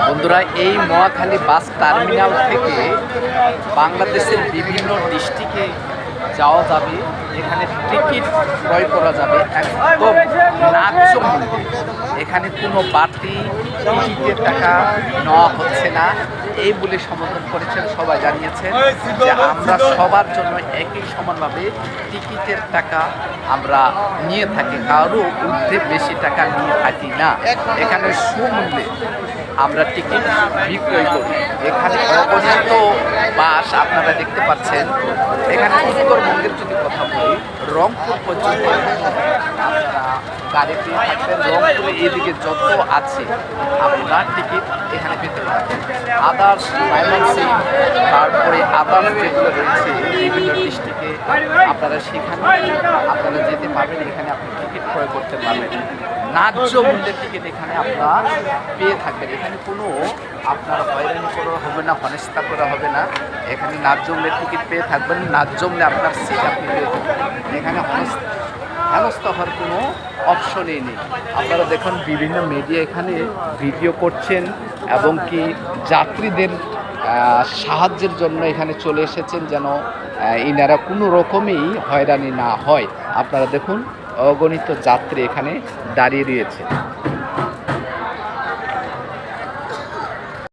বন্ধুরা, এই Mohakhali bus terminal থেকে বাংলাদেশের বিভিন্ন ডিস্ট্রিক্টে যাওয়া যাবে। এখানে টিকিট ক্রয় করা যাবে একদম ন্যায্য মূল্যে। এখানে কোনো বাড়তি টিকিটের টাকা নেওয়া হচ্ছে না, এই বলে সমর্থন করেছেন, সবাই জানিয়েছেন যে আমরা সবার জন্য একই সমানভাবে টিকিটের টাকা আমরা নিয়ে থাকি, কারো ঊর্ধ্বে বেশি টাকা নিয়ে থাকি না। এখানে সুমূল্যে আমরা টিকিট বিক্রয় করি। এখানে অগণিত বাস আপনারা দেখতে পাচ্ছেন। এখানে উত্তরবঙ্গের যদি কথা বলি, রংপুর পর্যন্ত আপনারা গাড়ি পেয়ে থাকবেন। রংপুরে এদিকে যত আছে আপনারা টিকিট এখানে পেতে পারবেন। আদার্স ময়মনসিংহ, তারপরে আদার্স যেগুলো রয়েছে বিভিন্ন ডিস্ট্রিক্টে আপনারা সেখানে আপনারা যেতে পারবেন। এখানে আপনি টিকিট ক্রয় করতে পারবেন। ন্যায্য মূল্যের টিকিট এখানে আপনারা পেয়ে থাকবেন। এখানে কোনো আপনার হয়রানি করা হবে না, হেনস্থা করা হবে না। এখানে ন্যায্য মূল্যের টিকিট পেয়ে থাকবেন, ন্যায্য মূল্যে আপনার সিট আপনি পেয়ে থাকবেন। এখানে হেনস্থা হওয়ার কোনো অপশনই নেই। আপনারা দেখুন বিভিন্ন মিডিয়া এখানে ভিডিও করছেন এবং কি যাত্রীদের সাহায্যের জন্য এখানে চলে এসেছেন, যেন ইনারা কোনো রকমই হয়রানি না হয়। আপনারা দেখুন অগণিত যাত্রী এখানে দাঁড়িয়ে রয়েছে।